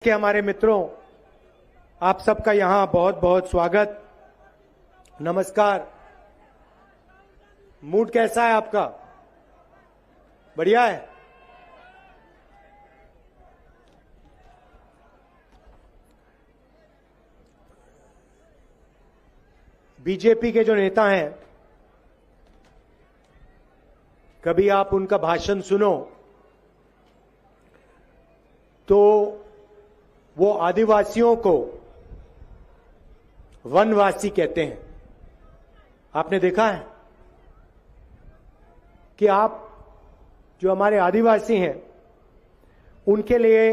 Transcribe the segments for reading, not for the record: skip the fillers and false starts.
के हमारे मित्रों, आप सबका यहां बहुत बहुत स्वागत, नमस्कार। मूड कैसा है आपका? बढ़िया है? बीजेपी के जो नेता हैं, कभी आप उनका भाषण सुनो तो वो आदिवासियों को वनवासी कहते हैं। आपने देखा है कि आप जो हमारे आदिवासी हैं उनके लिए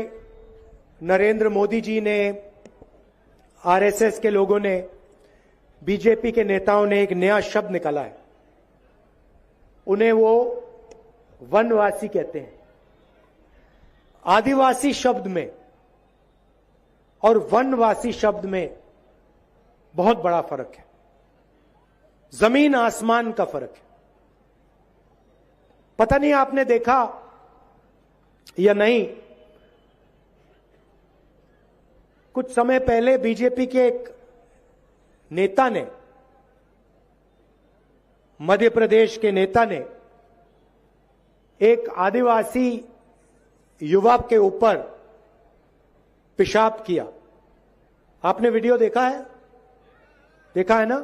नरेंद्र मोदी जी ने, आरएसएस के लोगों ने, बीजेपी के नेताओं ने एक नया शब्द निकाला है। उन्हें वो वनवासी कहते हैं। आदिवासी शब्द में और वनवासी शब्द में बहुत बड़ा फर्क है, जमीन आसमान का फर्क है। पता नहीं आपने देखा या नहीं, कुछ समय पहले बीजेपी के एक नेता ने, मध्य प्रदेश के नेता ने, एक आदिवासी युवा के ऊपर पेशाब किया। आपने वीडियो देखा है? देखा है ना?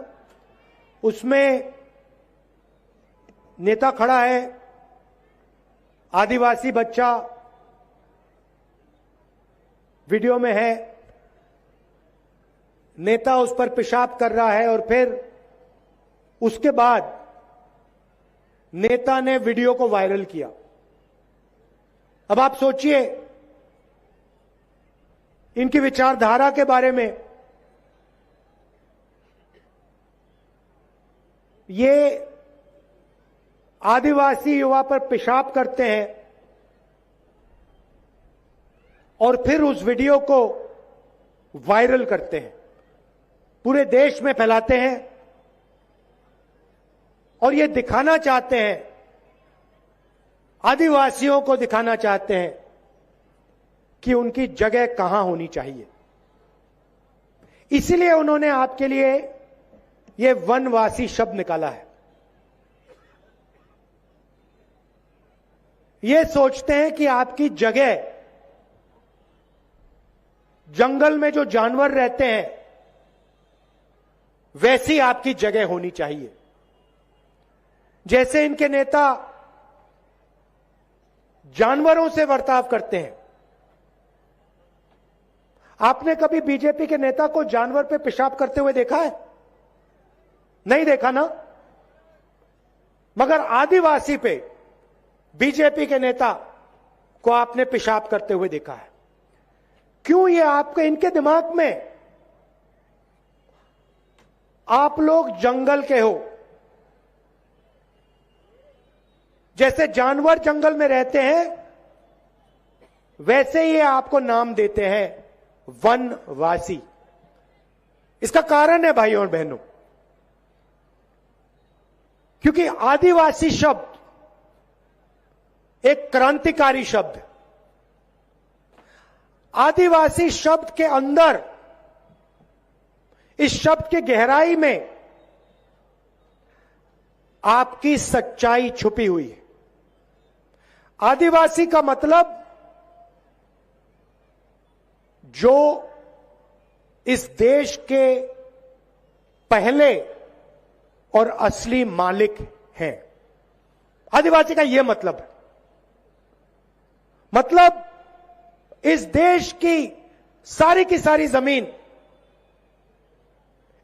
उसमें नेता खड़ा है, आदिवासी बच्चा वीडियो में है, नेता उस पर पेशाब कर रहा है और फिर उसके बाद नेता ने वीडियो को वायरल किया। अब आप सोचिए इनकी विचारधारा के बारे में। ये आदिवासी युवा पर पेशाब करते हैं और फिर उस वीडियो को वायरल करते हैं, पूरे देश में फैलाते हैं और ये दिखाना चाहते हैं, आदिवासियों को दिखाना चाहते हैं कि उनकी जगह कहां होनी चाहिए। इसलिए उन्होंने आपके लिए यह वनवासी शब्द निकाला है। ये सोचते हैं कि आपकी जगह, जंगल में जो जानवर रहते हैं वैसी आपकी जगह होनी चाहिए। जैसे इनके नेता जानवरों से बर्ताव करते हैं। आपने कभी बीजेपी के नेता को जानवर पे पेशाब करते हुए देखा है? नहीं देखा ना? मगर आदिवासी पे बीजेपी के नेता को आपने पेशाब करते हुए देखा है। क्यों? ये आपके, इनके दिमाग में आप लोग जंगल के हो। जैसे जानवर जंगल में रहते हैं वैसे ही आपको नाम देते हैं वनवासी। इसका कारण है भाइयों और बहनों, क्योंकि आदिवासी शब्द एक क्रांतिकारी शब्द है। आदिवासी शब्द के अंदर, इस शब्द की गहराई में आपकी सच्चाई छुपी हुई है। आदिवासी का मतलब जो इस देश के पहले और असली मालिक हैं। आदिवासी का यह मतलब है। मतलब इस देश की सारी जमीन,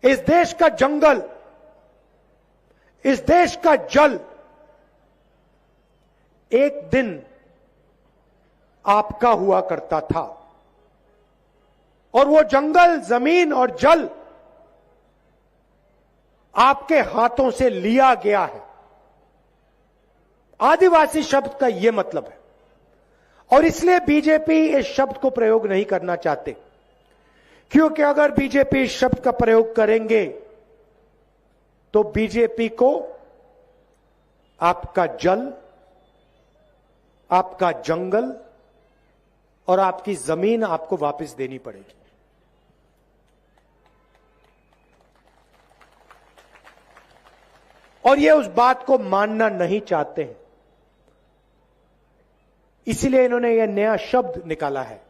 इस देश का जंगल, इस देश का जल एक दिन आपका हुआ करता था और वो जंगल, जमीन और जल आपके हाथों से लिया गया है। आदिवासी शब्द का यह मतलब है और इसलिए बीजेपी इस शब्द को प्रयोग नहीं करना चाहते, क्योंकि अगर बीजेपी इस शब्द का प्रयोग करेंगे तो बीजेपी को आपका जल, आपका जंगल और आपकी जमीन आपको वापस देनी पड़ेगी। और ये उस बात को मानना नहीं चाहते हैं, इसीलिए इन्होंने यह नया शब्द निकाला है,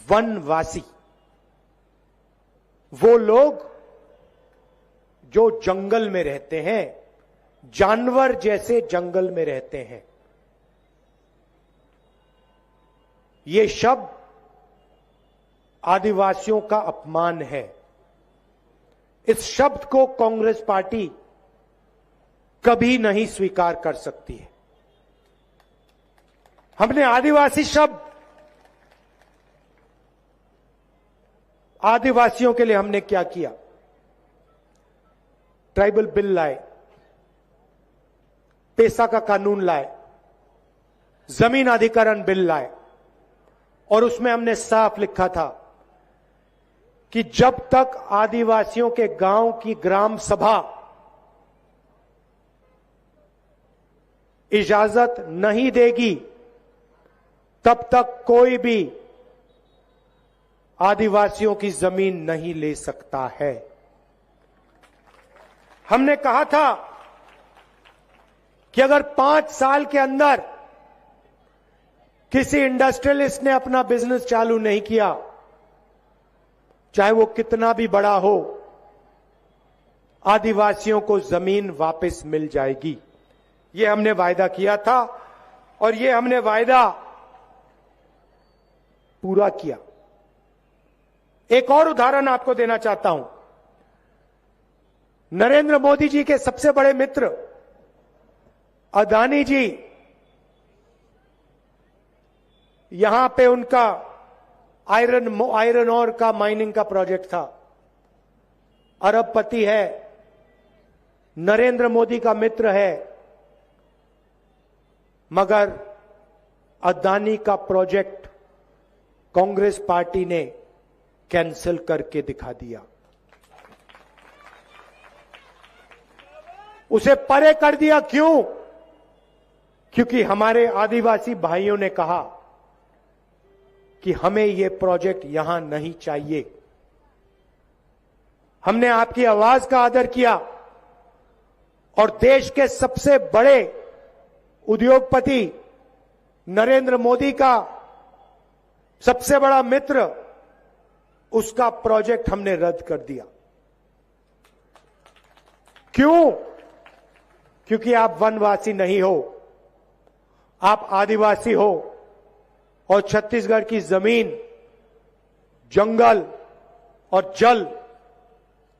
वनवासी। वो लोग जो जंगल में रहते हैं, जानवर जैसे जंगल में रहते हैं। ये शब्द आदिवासियों का अपमान है। इस शब्द को कांग्रेस पार्टी कभी नहीं स्वीकार कर सकती है। हमने आदिवासी शब्द, आदिवासियों के लिए हमने क्या किया? ट्राइबल बिल लाए, पेशा का कानून लाए, जमीन अधिग्रहण बिल लाए, और उसमें हमने साफ लिखा था कि जब तक आदिवासियों के गांव की ग्राम सभा इजाजत नहीं देगी, तब तक कोई भी आदिवासियों की जमीन नहीं ले सकता है। हमने कहा था कि अगर 5 साल के अंदर किसी इंडस्ट्रियलिस्ट ने अपना बिजनेस चालू नहीं किया, चाहे वो कितना भी बड़ा हो, आदिवासियों को जमीन वापस मिल जाएगी। ये हमने वायदा किया था और ये हमने वायदा पूरा किया। एक और उदाहरण आपको देना चाहता हूं। नरेंद्र मोदी जी के सबसे बड़े मित्र अदानी जी, यहां पे उनका आयरन ओर का माइनिंग का प्रोजेक्ट था। अरबपति है, नरेंद्र मोदी का मित्र है, मगर अदानी का प्रोजेक्ट कांग्रेस पार्टी ने कैंसिल करके दिखा दिया, उसे परे कर दिया। क्यों? क्योंकि हमारे आदिवासी भाइयों ने कहा कि हमें यह प्रोजेक्ट यहां नहीं चाहिए। हमने आपकी आवाज का आदर किया और देश के सबसे बड़े उद्योगपति नरेंद्र मोदी का सबसे बड़ा मित्र, उसका प्रोजेक्ट हमने रद्द कर दिया। क्यों? क्योंकि आप वनवासी नहीं हो, आप आदिवासी हो और छत्तीसगढ़ की जमीन, जंगल और जल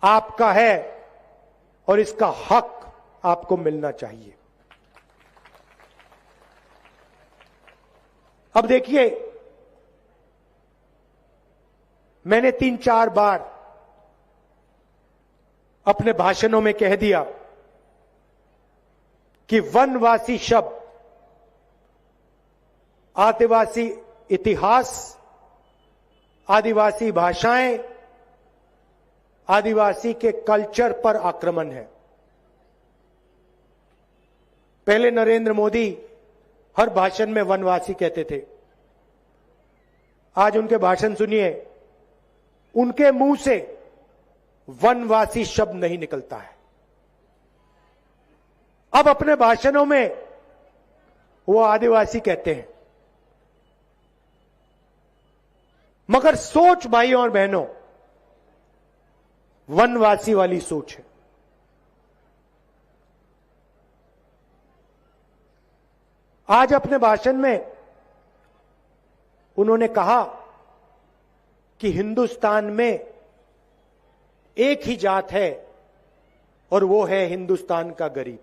आपका है और इसका हक आपको मिलना चाहिए। अब देखिए, मैंने 3-4 बार अपने भाषणों में कह दिया कि वनवासी शब्द आदिवासी इतिहास, आदिवासी भाषाएं, आदिवासी के कल्चर पर आक्रमण है। पहले नरेंद्र मोदी हर भाषण में वनवासी कहते थे। आज उनके भाषण सुनिए, उनके मुंह से वनवासी शब्द नहीं निकलता है। अब अपने भाषणों में वो आदिवासी कहते हैं, मगर सोच भाइयों और बहनों वनवासी वाली सोच है। आज अपने भाषण में उन्होंने कहा कि हिंदुस्तान में एक ही जात है और वो है हिंदुस्तान का गरीब।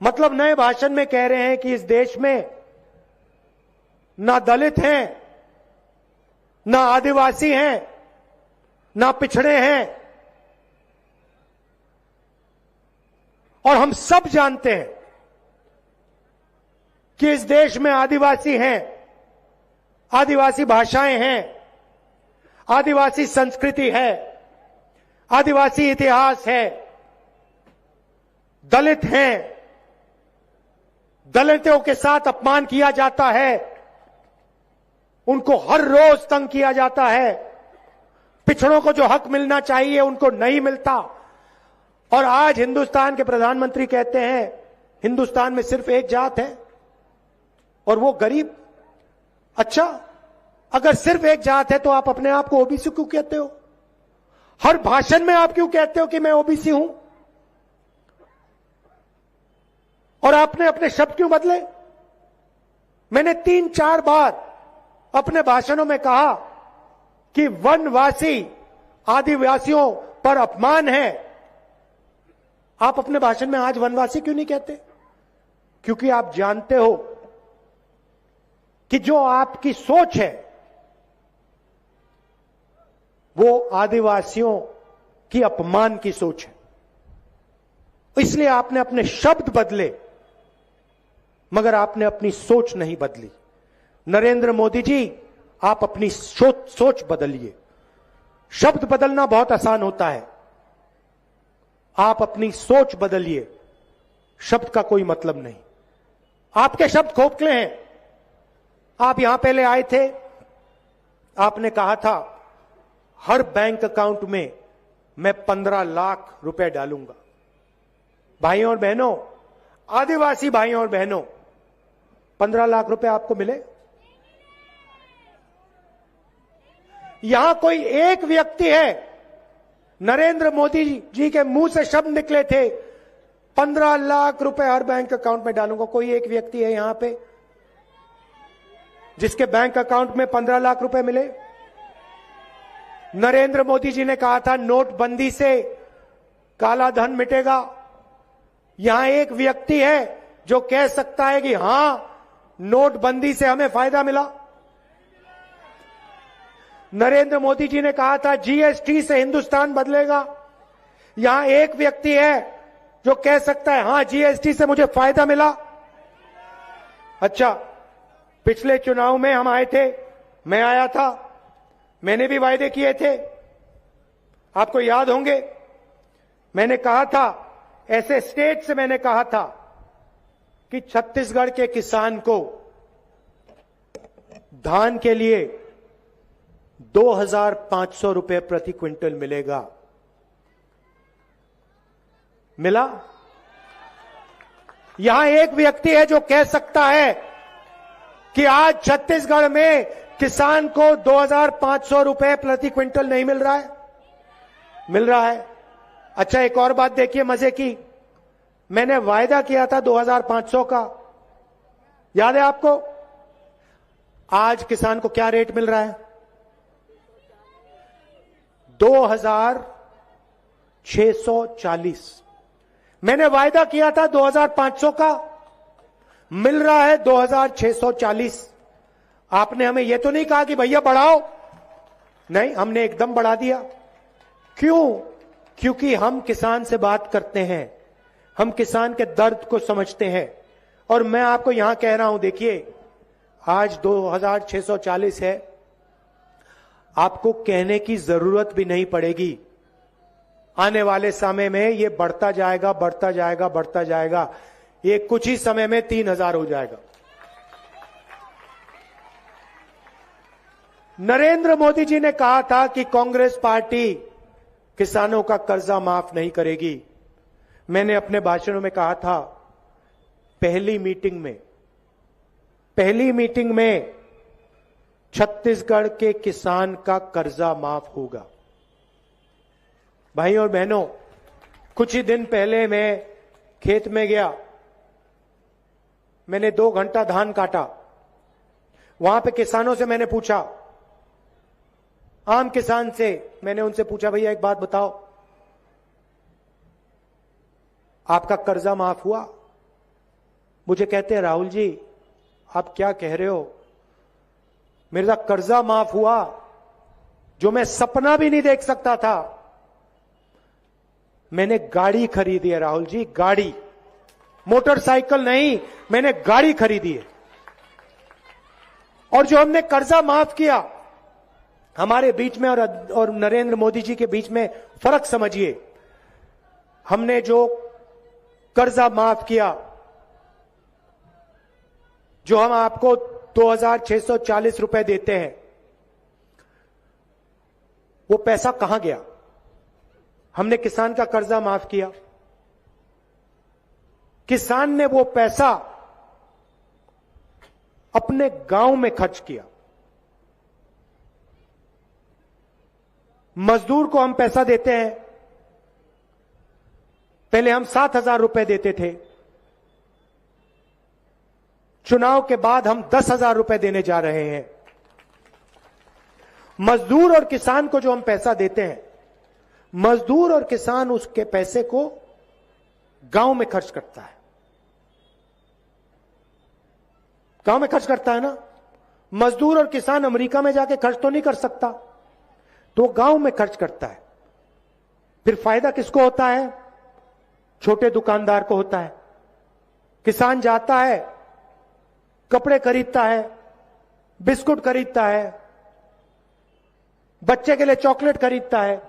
मतलब नए भाषण में कह रहे हैं कि इस देश में ना दलित हैं, ना आदिवासी हैं, ना पिछड़े हैं, और हम सब जानते हैं कि इस देश में आदिवासी हैं, आदिवासी भाषाएं हैं, आदिवासी संस्कृति है, आदिवासी इतिहास है, दलित हैं, दलितों के साथ अपमान किया जाता है, उनको हर रोज तंग किया जाता है, पिछड़ों को जो हक मिलना चाहिए उनको नहीं मिलता। और आज हिंदुस्तान के प्रधानमंत्री कहते हैं हिंदुस्तान में सिर्फ एक जात है और वो गरीब। अच्छा, अगर सिर्फ एक जात है तो आप अपने आप को ओबीसी क्यों कहते हो? हर भाषण में आप क्यों कहते हो कि मैं ओबीसी हूं? और आपने अपने शब्द क्यों बदले? मैंने 3-4 बार अपने भाषणों में कहा कि वनवासी आदिवासियों पर अपमान है। आप अपने भाषण में आज वनवासी क्यों नहीं कहते? क्योंकि आप जानते हो कि जो आपकी सोच है वो आदिवासियों की अपमान की सोच है। इसलिए आपने अपने शब्द बदले, मगर आपने अपनी सोच नहीं बदली। नरेंद्र मोदी जी, आप अपनी सोच बदलिए। शब्द बदलना बहुत आसान होता है, आप अपनी सोच बदलिए। शब्द का कोई मतलब नहीं। आपके शब्द खोखले हैं। आप यहां पहले आए थे, आपने कहा था हर बैंक अकाउंट में मैं 15 लाख रुपए डालूंगा। भाइयों और बहनों, आदिवासी भाइयों और बहनों, 15 लाख रुपए आपको मिले? यहां कोई एक व्यक्ति है, नरेंद्र मोदी जी के मुंह से शब्द निकले थे 15 लाख रुपए हर बैंक अकाउंट में डालूंगा। कोई एक व्यक्ति है यहां पे जिसके बैंक अकाउंट में 15 लाख रुपए मिले? नरेंद्र मोदी जी ने कहा था नोटबंदी से काला धन मिटेगा। यहां एक व्यक्ति है जो कह सकता है कि हां, नोटबंदी से हमें फायदा मिला। नरेंद्र मोदी जी ने कहा था जीएसटी से हिंदुस्तान बदलेगा। यहां एक व्यक्ति है जो कह सकता है हां, जीएसटी से मुझे फायदा मिला। अच्छा, पिछले चुनाव में हम आए थे, मैं आया था, मैंने भी वायदे किए थे, आपको याद होंगे। मैंने कहा था, ऐसे स्टेज से मैंने कहा था कि छत्तीसगढ़ के किसान को धान के लिए 2,500 रुपए प्रति क्विंटल मिलेगा। मिला? यहां एक व्यक्ति है जो कह सकता है कि आज छत्तीसगढ़ में किसान को 2,500 रुपए प्रति क्विंटल नहीं मिल रहा है? मिल रहा है। अच्छा, एक और बात देखिए मजे की, मैंने वायदा किया था 2,500 का, याद है आपको? आज किसान को क्या रेट मिल रहा है? 2,640। मैंने वायदा किया था 2,500 का, मिल रहा है 2,640। आपने हमें यह तो नहीं कहा कि भैया बढ़ाओ, नहीं, हमने एकदम बढ़ा दिया। क्यों? क्योंकि हम किसान से बात करते हैं, हम किसान के दर्द को समझते हैं। और मैं आपको यहां कह रहा हूं, देखिए आज 2,640 है, आपको कहने की जरूरत भी नहीं पड़ेगी। आने वाले समय में ये बढ़ता जाएगा, बढ़ता जाएगा, बढ़ता जाएगा। ये कुछ ही समय में 3,000 हो जाएगा। नरेंद्र मोदी जी ने कहा था कि कांग्रेस पार्टी किसानों का कर्जा माफ नहीं करेगी। मैंने अपने भाषणों में कहा था, पहली मीटिंग में छत्तीसगढ़ के किसान का कर्जा माफ होगा। भाइयों और बहनों, कुछ ही दिन पहले मैं खेत में गया, मैंने 2 घंटा धान काटा। वहां पे किसानों से मैंने पूछा, आम किसान से मैंने उनसे पूछा, भैया एक बात बताओ, आपका कर्जा माफ हुआ? मुझे कहते हैं, राहुल जी आप क्या कह रहे हो, मेरा कर्जा माफ हुआ जो मैं सपना भी नहीं देख सकता था। मैंने गाड़ी खरीदी है राहुल जी, गाड़ी, मोटरसाइकिल नहीं, मैंने गाड़ी खरीदी है। और जो हमने कर्जा माफ किया, हमारे बीच में और नरेंद्र मोदी जी के बीच में फर्क समझिए। हमने जो कर्जा माफ किया, जो हम आपको 2,640 रुपए देते हैं, वो पैसा कहां गया? हमने किसान का कर्जा माफ किया, किसान ने वो पैसा अपने गांव में खर्च किया। मजदूर को हम पैसा देते हैं, पहले हम 7,000 रुपए देते थे, चुनाव के बाद हम 10,000 रुपए देने जा रहे हैं। मजदूर और किसान को जो हम पैसा देते हैं, मजदूर और किसान उसके पैसे को गांव में खर्च करता है, गांव में खर्च करता है ना। मजदूर और किसान अमेरिका में जाके खर्च तो नहीं कर सकता, तो गांव में खर्च करता है। फिर फायदा किसको होता है? छोटे दुकानदार को होता है। किसान जाता है, कपड़े खरीदता है, बिस्कुट खरीदता है, बच्चे के लिए चॉकलेट खरीदता है,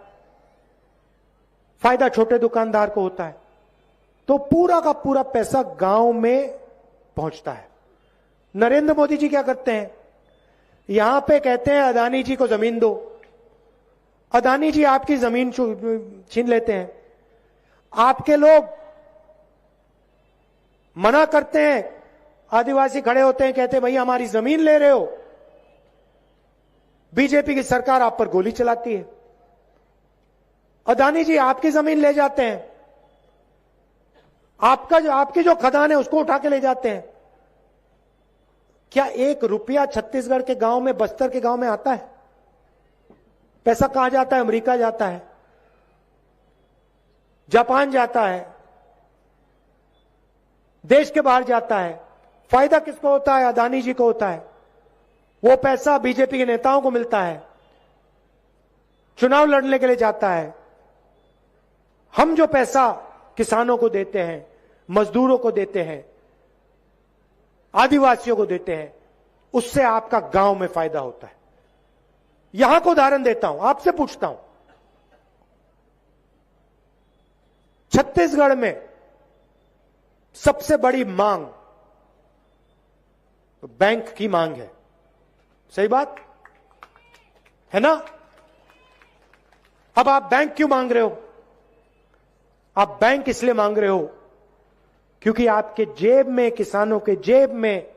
फायदा छोटे दुकानदार को होता है। तो पूरा का पूरा पैसा गांव में पहुंचता है। नरेंद्र मोदी जी क्या करते हैं? यहां पे कहते हैं अदानी जी को जमीन दो, अदानी जी आपकी जमीन छीन लेते हैं। आपके लोग मना करते हैं, आदिवासी खड़े होते हैं, कहते हैं भैया हमारी जमीन ले रहे हो। बीजेपी की सरकार आप पर गोली चलाती है। अदानी जी आपकी जमीन ले जाते हैं, आपकी जो खदान है उसको उठा के ले जाते हैं। क्या 1 रुपया छत्तीसगढ़ के गांव में, बस्तर के गांव में आता है? पैसा कहां जाता है? अमेरिका जाता है, जापान जाता है, देश के बाहर जाता है। फायदा किसको होता है? अदानी जी को होता है। वो पैसा बीजेपी के नेताओं को मिलता है, चुनाव लड़ने के लिए जाता है। हम जो पैसा किसानों को देते हैं, मजदूरों को देते हैं, आदिवासियों को देते हैं, उससे आपका गांव में फायदा होता है। यहां को उदाहरण देता हूं, आपसे पूछता हूं, छत्तीसगढ़ में सबसे बड़ी मांग तो बैंक की मांग है, सही बात है ना? अब आप बैंक क्यों मांग रहे हो? आप बैंक इसलिए मांग रहे हो क्योंकि आपके जेब में, किसानों के जेब में,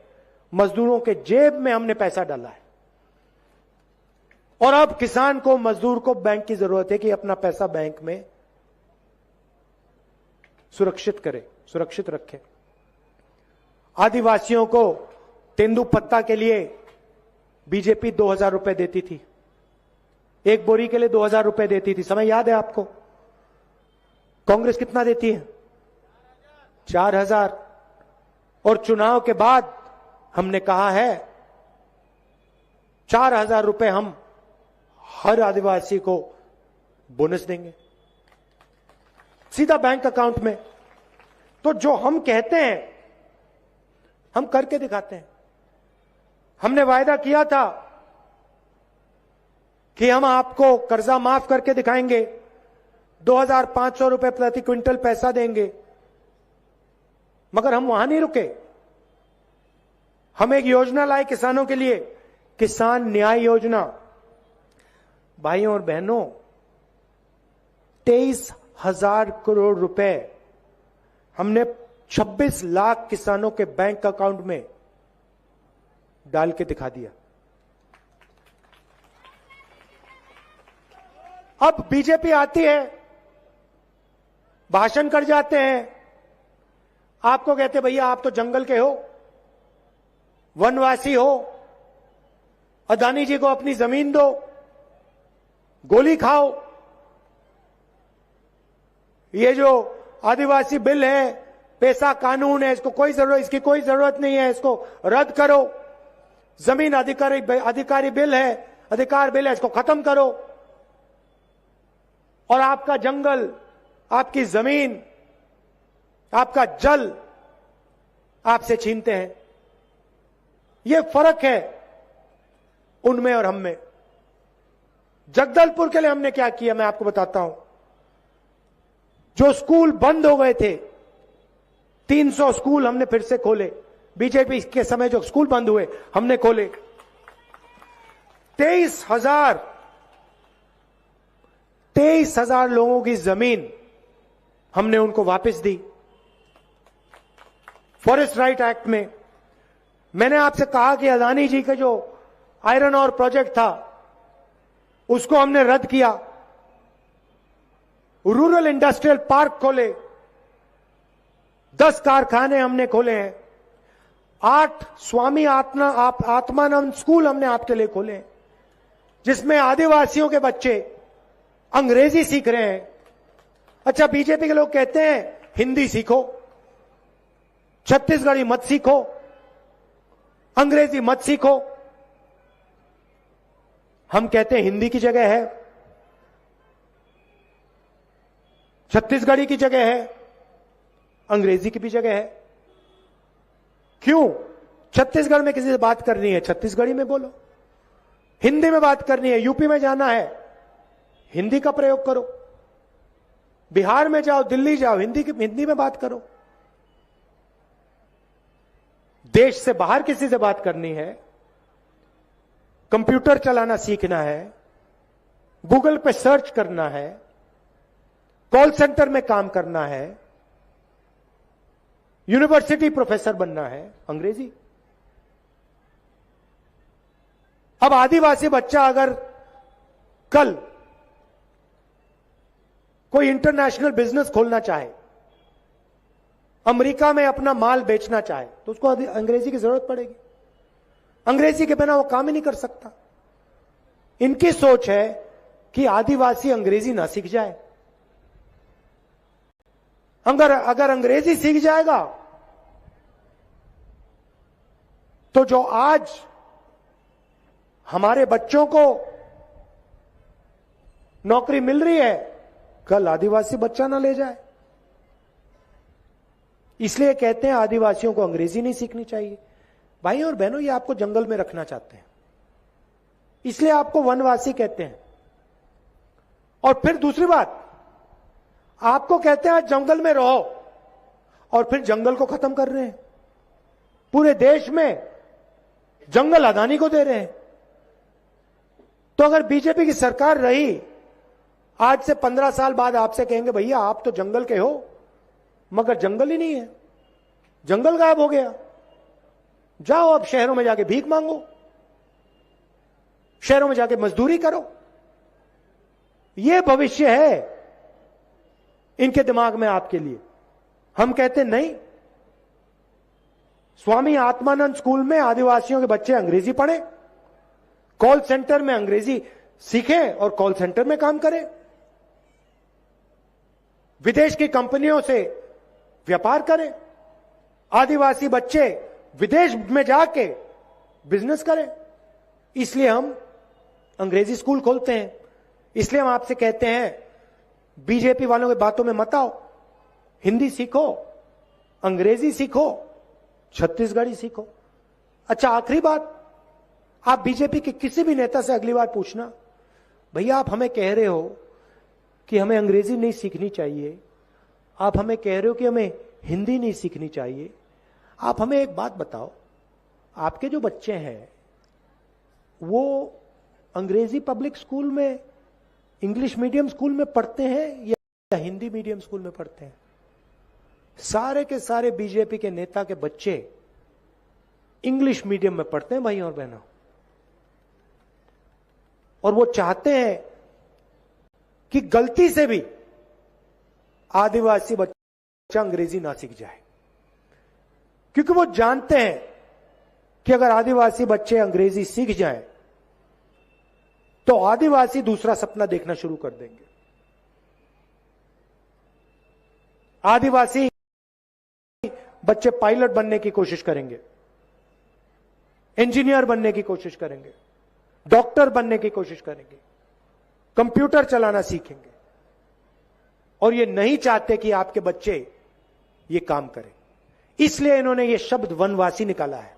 मजदूरों के जेब में हमने पैसा डाला है। और अब किसान को, मजदूर को बैंक की जरूरत है कि अपना पैसा बैंक में सुरक्षित करे, सुरक्षित रखे। आदिवासियों को तेंदुपत्ता के लिए बीजेपी 2,000 रुपए देती थी, एक बोरी के लिए 2,000 रुपए देती थी, समय याद है आपको? कांग्रेस कितना देती है? 4,000। और चुनाव के बाद हमने कहा है 4,000 रुपए हम हर आदिवासी को बोनस देंगे, सीधा बैंक अकाउंट में। तो जो हम कहते हैं हम करके दिखाते हैं। हमने वायदा किया था कि हम आपको कर्जा माफ करके दिखाएंगे, 2,500 रुपए प्रति क्विंटल पैसा देंगे, मगर हम वहां नहीं रुके। हम एक योजना लाए किसानों के लिए, किसान न्याय योजना। भाइयों और बहनों, 23,000 करोड़ रुपए हमने 26 लाख किसानों के बैंक अकाउंट में डाल के दिखा दिया। अब बीजेपी आती है, भाषण कर जाते हैं, आपको कहते भैया आप तो जंगल के हो, वनवासी हो, अदानी जी को अपनी जमीन दो, गोली खाओ। ये जो आदिवासी बिल है, पैसा कानून है, इसकी कोई जरूरत नहीं है, इसको रद्द करो। जमीन अधिकारी बिल है, अधिकार बिल है, इसको खत्म करो। और आपका जंगल, आपकी जमीन, आपका जल आपसे छीनते हैं। यह फर्क है उनमें और हम में। जगदलपुर के लिए हमने क्या किया मैं आपको बताता हूं। जो स्कूल बंद हो गए थे, 300 स्कूल हमने फिर से खोले। बीजेपी के समय जो स्कूल बंद हुए हमने खोले। 23,000 लोगों की जमीन हमने उनको वापस दी। फॉरेस्ट राइट एक्ट में मैंने आपसे कहा कि अदानी जी का जो आयरन और प्रोजेक्ट था उसको हमने रद्द किया। रूरल इंडस्ट्रियल पार्क खोले, 10 कारखाने हमने खोले हैं, 8 स्वामी आत्मानंद स्कूल हमने आपके लिए खोले हैं, जिसमें आदिवासियों के बच्चे अंग्रेजी सीख रहे हैं। अच्छा, बीजेपी के लोग कहते हैं हिंदी सीखो, छत्तीसगढ़ी मत सीखो, अंग्रेजी मत सीखो। हम कहते हैं हिंदी की जगह है, छत्तीसगढ़ी की जगह है, अंग्रेजी की भी जगह है। क्यों? छत्तीसगढ़ में किसी से बात करनी है छत्तीसगढ़ी में बोलो, हिंदी में बात करनी है, यूपी में जाना है हिंदी का प्रयोग करो, बिहार में जाओ, दिल्ली जाओ, हिंदी में बात करो। देश से बाहर किसी से बात करनी है, कंप्यूटर चलाना सीखना है, गूगल पे सर्च करना है, कॉल सेंटर में काम करना है, यूनिवर्सिटी प्रोफेसर बनना है, अंग्रेजी। अब आदिवासी बच्चा अगर कल कोई इंटरनेशनल बिजनेस खोलना चाहे, अमेरिका में अपना माल बेचना चाहे, तो उसको अंग्रेजी की जरूरत पड़ेगी। अंग्रेजी के बिना वो काम ही नहीं कर सकता। इनकी सोच है कि आदिवासी अंग्रेजी ना सीख जाए। अगर अंग्रेजी सीख जाएगा तो जो आज हमारे बच्चों को नौकरी मिल रही है, कल आदिवासी बच्चा ना ले जाए। इसलिए कहते हैं आदिवासियों को अंग्रेजी नहीं सीखनी चाहिए। भाई और बहनों, ये आपको जंगल में रखना चाहते हैं, इसलिए आपको वनवासी कहते हैं। और फिर दूसरी बात, आपको कहते हैं जंगल में रहो, और फिर जंगल को खत्म कर रहे हैं। पूरे देश में जंगल अदानी को दे रहे हैं। तो अगर बीजेपी की सरकार रही, आज से 15 साल बाद आपसे कहेंगे भैया आप तो जंगल के हो, मगर जंगल ही नहीं है, जंगल गायब हो गया, जाओ अब शहरों में जाके भीख मांगो, शहरों में जाके मजदूरी करो। यह भविष्य है इनके दिमाग में आपके लिए। हम कहते नहीं, स्वामी आत्मानंद स्कूल में आदिवासियों के बच्चे अंग्रेजी पढ़ें, कॉल सेंटर में अंग्रेजी सीखें और कॉल सेंटर में काम करें, विदेश की कंपनियों से व्यापार करें, आदिवासी बच्चे विदेश में जाके बिजनेस करें। इसलिए हम अंग्रेजी स्कूल खोलते हैं। इसलिए हम आपसे कहते हैं बीजेपी वालों की बातों में मत आओ, हिंदी सीखो, अंग्रेजी सीखो, छत्तीसगढ़ी सीखो। अच्छा, आखिरी बात, आप बीजेपी के किसी भी नेता से अगली बार पूछना, भैया आप हमें कह रहे हो कि हमें अंग्रेजी नहीं सीखनी चाहिए, आप हमें कह रहे हो कि हमें हिंदी नहीं सीखनी चाहिए, आप हमें एक बात बताओ, आपके जो बच्चे हैं वो अंग्रेजी पब्लिक स्कूल में, इंग्लिश मीडियम स्कूल में पढ़ते हैं या हिंदी मीडियम स्कूल में पढ़ते हैं? सारे के सारे बीजेपी के नेता के बच्चे इंग्लिश मीडियम में पढ़ते हैं भाई और बहनों, और वो चाहते हैं कि गलती से भी आदिवासी बच्चा अंग्रेजी ना सीख जाए, क्योंकि वो जानते हैं कि अगर आदिवासी बच्चे अंग्रेजी सीख जाएं तो आदिवासी दूसरा सपना देखना शुरू कर देंगे। आदिवासी बच्चे पायलट बनने की कोशिश करेंगे, इंजीनियर बनने की कोशिश करेंगे, डॉक्टर बनने की कोशिश करेंगे, कंप्यूटर चलाना सीखेंगे, और ये नहीं चाहते कि आपके बच्चे ये काम करें। इसलिए इन्होंने ये शब्द वनवासी निकाला है।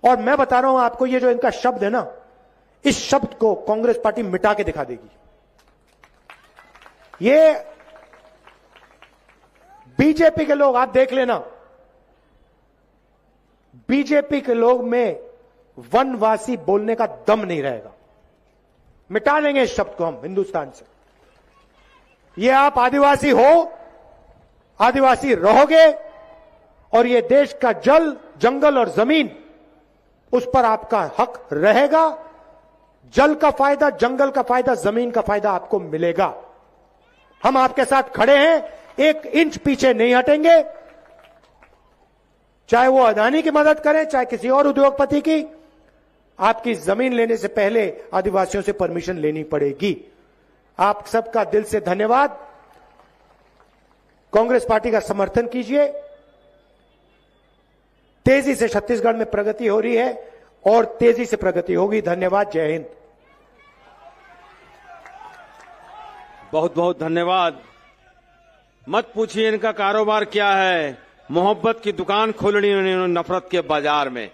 और मैं बता रहा हूं आपको, ये जो इनका शब्द है ना, इस शब्द को कांग्रेस पार्टी मिटा के दिखा देगी। ये बीजेपी के लोग, आप देख लेना, बीजेपी के लोग में वनवासी बोलने का दम नहीं रहेगा। मिटा देंगे इस शब्द को हम हिंदुस्तान से। ये आप आदिवासी हो, आदिवासी रहोगे, और ये देश का जल, जंगल और जमीन, उस पर आपका हक रहेगा। जल का फायदा, जंगल का फायदा, जमीन का फायदा आपको मिलेगा। हम आपके साथ खड़े हैं, 1 इंच पीछे नहीं हटेंगे। चाहे वो अदानी की मदद करें, चाहे किसी और उद्योगपति की। आपकी जमीन लेने से पहले आदिवासियों से परमिशन लेनी पड़ेगी। आप सबका दिल से धन्यवाद। कांग्रेस पार्टी का समर्थन कीजिए। तेजी से छत्तीसगढ़ में प्रगति हो रही है और तेजी से प्रगति होगी। धन्यवाद। जय हिंद। बहुत बहुत धन्यवाद। मत पूछिए इनका कारोबार क्या है, मोहब्बत की दुकान खोलनी उन्होंने नफरत के बाजार में।